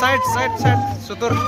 Side सुतुर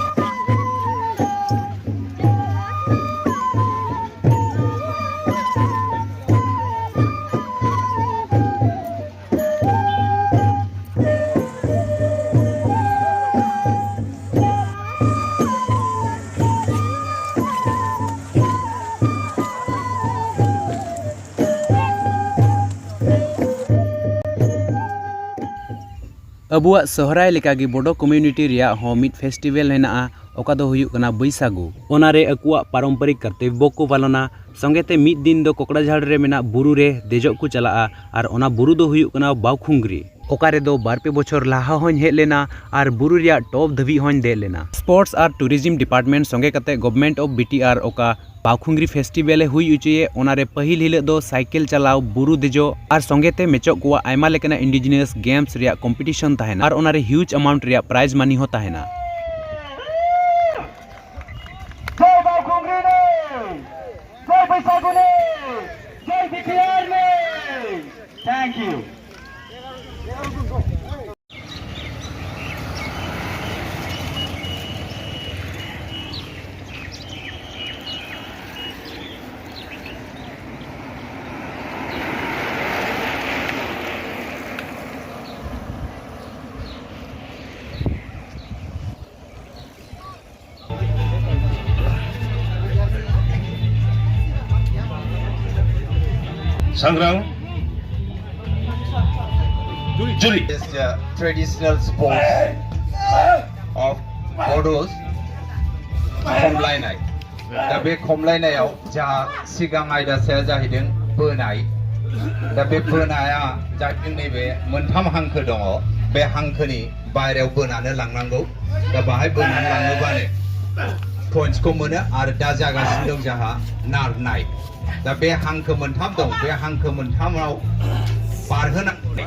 Abua सहराय लेकागी बड़ो community रिया हो मिट फेस्टिवल हेना ओका दो हुयुग कना बैसागु ओनारे अकुआ पारंपरिक कर्तव्य को पालना संगेते मिट दिन दो कोकड़ाझाड़ रे मेना बुरु रे देजो को चला और ओना बुरु दो हुयुग कना बाउखुंगरी ओकारे दो बारपे बछर लाहा होन हेज लेना और बुरु रिया टॉप धबी होन दे लेना स्पोर्ट्स और टूरिज्म डिपार्टमेंट संगे कते गवर्नमेंट ऑफ बीटीआर ओका बाउखुंगरी फेस्टिवल हुई उचुए ओनारे पहिल हिल दो साइकिल चलाव बुरु देजो और संगेते मेचो को आयमा लेकना इंडिजिनियस गेम्स रिया कंपटीशन ताहेना और ओनारे ह्यूज अमाउंट रिया प्राइज मनी हो ताहेना। जय बाउखुंगरी ने जय बैसागु ने जय बीटीआर ने thank you. Sangrang Juli is the traditional sports of Bodos खमलायनाय दा बे खमलायनायाव जा सिगां आयदा साया जाहैदों बोनाय दा बे बोनाया जाहैदों नैबे मोनथाम हांखो दङ बे हांखोनि बायरायाव बोनानै लांनांगौ दा बाहाय बोनानै लाङोबानो पइन्ट्सखौ मोनो आरो दा जागासिनो दं जाहा नारनाय दा बे हांखो मोनथाम दं बे हांखो मोनथामाव बारहोनांगौ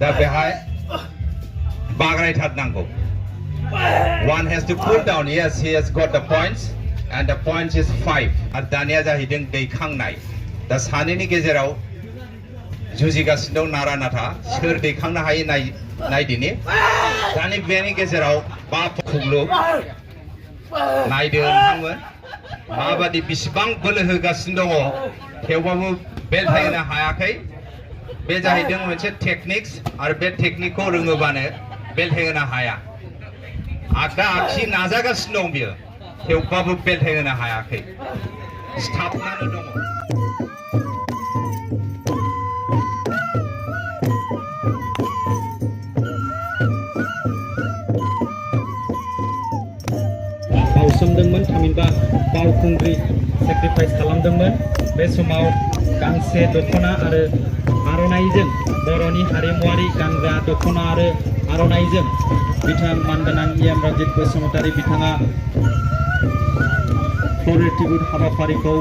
दा बेहाय बाग्रायथारनांगौ। One has to put down. Yes, he has got the points, and the points is 5. आरो दानिया जाहैदों दैखांनाय दा सानैनि गेजेराव जुजिगासिनो दं नारा नाथा सोर दैखांनो हायो नायदिनि दानि बेनि गेजेराव 5 खुग्लु नायदो नोंथांमोन माबादि बिसिबां बोलो होगासिनो दङ थेवबाबो बेल्ट होनो हायाखै बे जाहैदों मोनसे टेक्निक्स आरो बे टेक्निकखौ रोङोबानो बेल्ट होनो हाया आगदा आगसि नाजागासिनो दं बियो थेवबाबो बेल्ट होनो हायाखै सिथाबनानै दङ। बावसोमदोंमोन थामहिनबा बाउखुंग्रि सेक्रिफाइस खालामदोंमोन बे समाव गांसे दखना आरो आर'नाइजों बर'नि हारिमुआरि गानग्रा दखना आरो आर'नाइजों बिथां मानगोनां इयाम रनजित बसुमतारी बिथाङा फरिटिबुट हाबाफारिखौ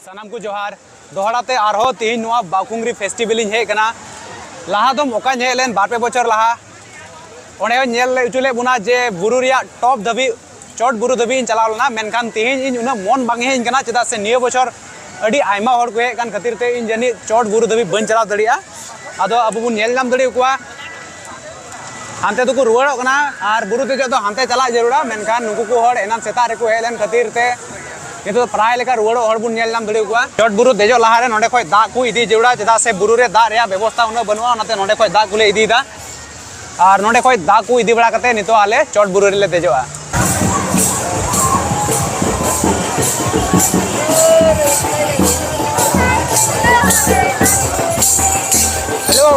सानाम को जोहार दोहराते आरहो तीन नुआ बाउखुंग्री फेस्टिवल इन हेकना लाहा दम ओका हेलेन बारपे बचर लाहा ओने नेल उचुले बुना जे बुरु रिया टॉप धबी चोट बुरु धबी इन चलाव लना मेनखान तीन इन उना मन बांग हेइन कना चेदा से निय बचर अडी आयमा हर को हेकन खातिर ते इन जनी चोट बुरु धबी बन चलाव दड़िया आदो अब बुन नेल नाम दड़ी कुआ हानते तो को रुवाड़ो कना आर बुरु ते तो हानते चला जरूरा मेनखान नुकु को हर एनान सेता रे को हेलेन खातिर ते किंतु प्राय लेका रुवाड़ो हर बुन नेल नाम दड़ी कुआ चोट बुरु देजो लाहा रे नोंडे खय दा को इदी जरूरा चेदा से बुरु रे दा रे व्यवस्था उना बनवा ओनाते नोंडे खय दा कुले इदी दा और नोंडे खय दा को इदी बड़ा कते नितो आले चोट बुरु रे ले देजोआ। हेलो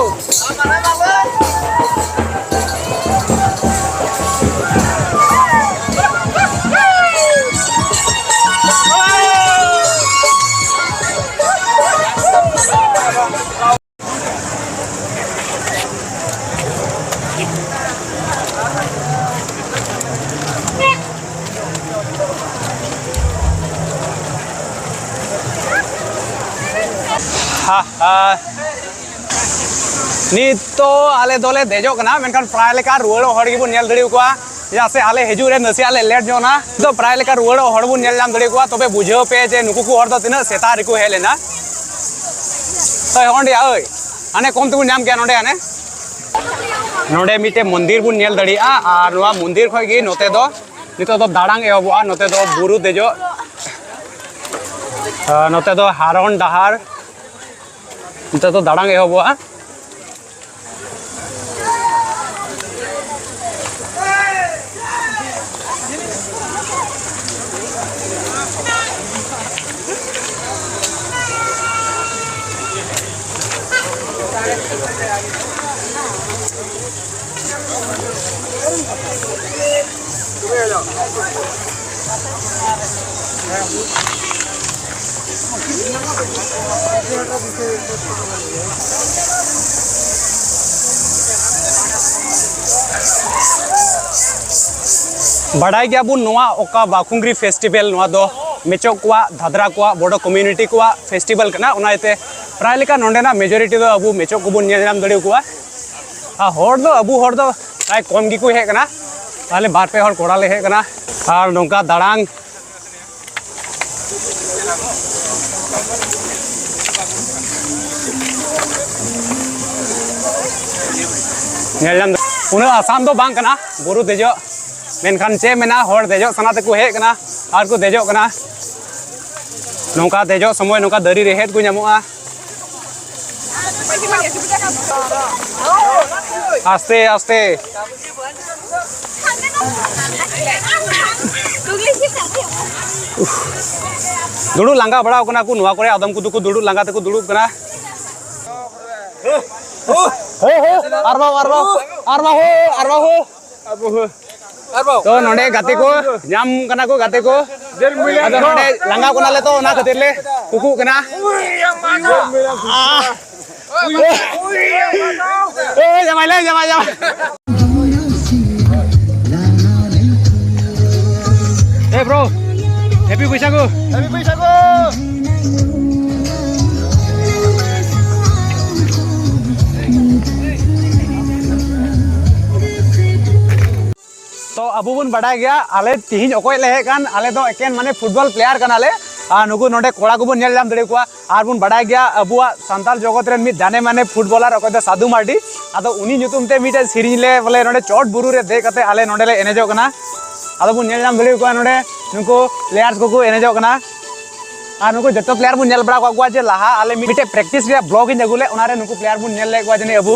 नित तो आले दोले देजो कना मेनखान प्राय लेका रुवाड़ो हड़ गिबुन नेल दड़ी कोआ या से आले हिजु रे नसे आले लेट जोना तो प्राय लेका रुवाड़ो हड़ बुन नेल नाम दड़ी कोआ तबे बुझो पे जे नुकु को हड़ दो तिना सेता रिको हे लेना तो होंडे ओय आने कोम तुन नाम क्या नोडे आने नोडे मिटे मंदिर बुन नेल दड़ी आ आर नोआ मंदिर खय गी नोते दो नितो दो दाडांग एबोआ नोते दो बुरु देजो नोते दो हारन डाहार नोते दो दाडांग एबोआ बढ़ाई गया बुन नोआ ओका बाकुंग्री फेस्टिवल नोआ दो मेचो कोआ धादरा कोआ बड़ो कम्युनिटी कोआ फेस्टिवल कना उनाते प्राय लेका नोंडेना मेजॉरिटी दो अबु मेचो को बुन नेल दड़ी कोआ आ होड़ दो अबु होड़ दो प्राय कम गी को हे कना ताले बार पे होड़ कोड़ा ले हे कना आर नोंका दाडांग नेलम उन आसाम दो बांग कना बुरु देजो मेनखान चे मेना होड़ देजो सना ते को हे कना आर को देजो कना नोंका देजो समय नोंका दरी रेहेट को ᱧᱟᱢᱚᱜᱼᱟ आस्ते आस्ते दुड़ू लांगा बड़ा कना को नुआ करे आदम को दुड़ू लांगा ते को दुड़ू कना तो नोडे गाते को नाम कना को गाते को अदो नोडे लांगा कोना ले तो ना खातिर ले कुकु कना ए जमाई ले जमाई ए ब्रो हैप्पी बैसागु तो अबू बन बढ़ा गया आले तीन अकोय ले कान आले दो एकेन माने फुटबॉल प्लेयर कनाले आ नुकु नोडे कोड़ा को बन नेल जाम दड़े कोआ आर बन बढ़ा गया अबुआ संताल जगत रेन मिद जाने माने फुटबॉलर अकोय द साधु मार्डी आदो उनी nyutum ते मिटे सिरिन ले बोले नोडे चोट बुरु रे दे कते आले नोडे ले एनेजो कना आदो बन नेल जाम दड़े कोआ नोडे नुकु प्लेयर्स को एनेजो कना आ नुकु जतो प्लेयर बन नेल बड़ा कोआ जे लाहा आले मिटे प्रैक्टिस रे ब्लॉग इन अगुले उनारे नुकु प्लेयर बन नेल ले कोआ जने अबु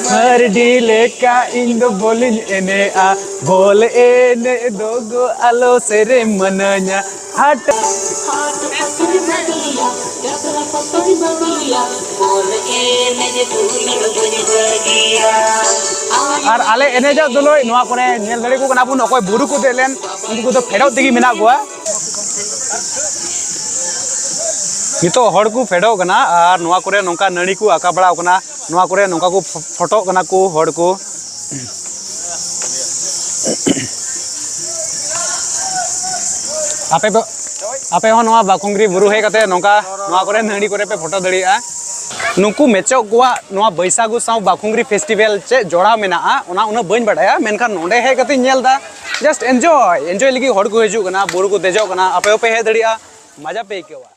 हर डीले का इन दो बोलिन एने आ बोल एने दोगो आलो सेरे मनanya हट और आले एने जो दुलोय नोआ कोने नेल दड़ी को कना बुन अकोय बुरु को देलेन उनको तो फेडो तिगी मेना गोआ नितो हड़ को फेडो कना और नोआ कोरे नोंका नणी को आका बड़ा कना नोआ कोरे नोंका को फोटो कना को हड़ को आपे हो नोआ बाकुंग्री बुरु हे कते नोंका नोआ कोरे नणी कोरे पे फोटो दड़िया नुकु मेचो कोआ नोआ बैसागु साउ बाकुंग्री फेस्टिवल चे जोड़ा मेना ओना उना बइन बडाया मेनखान नोंडे हे कते नेल दा जस्ट एन्जॉय लगी हड़ को हिजु कना बुरु को देजो कना आपे पे हे दड़िया मजा पे केवा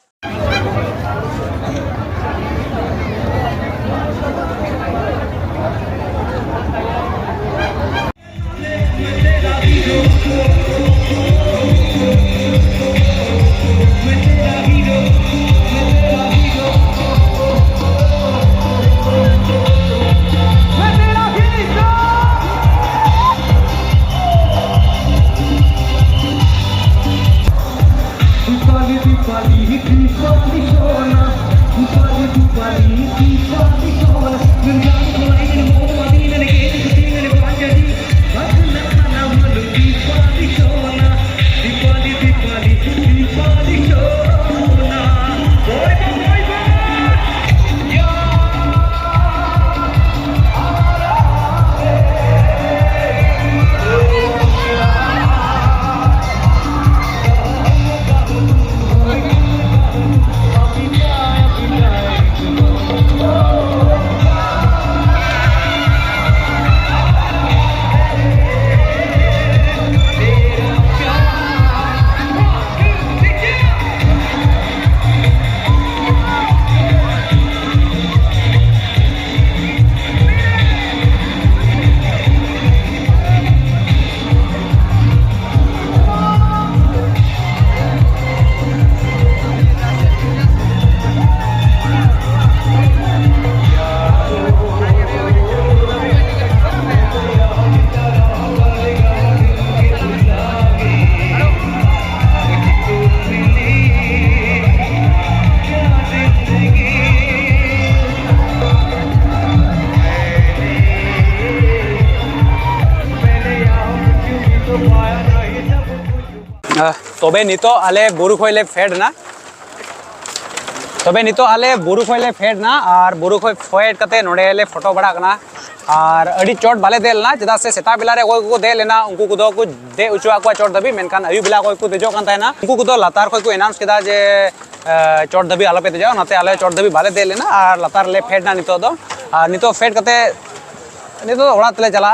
तबे नितो आले बुरु खोले फेड ना तबे नितो आले बुरु खोले फेड ना और बुरु खोय फेड कते नोडे ले फोटो बड़ा कना और अड़ी चोट बाले देल ना चदा से सेता बिला रे को दे लेना उनको को दो को दे उचवा को चोट दबी मेनखान अयु बिला को देजो कान तायना उनको को दो लातार को अनाउंस केदा जे चोट दबी आलो पे देजो नाते आले चोट दबी बाले दे लेना और लातार ले फेड ना नितो दो और नितो फेड कते नितो ओड़ा तले चला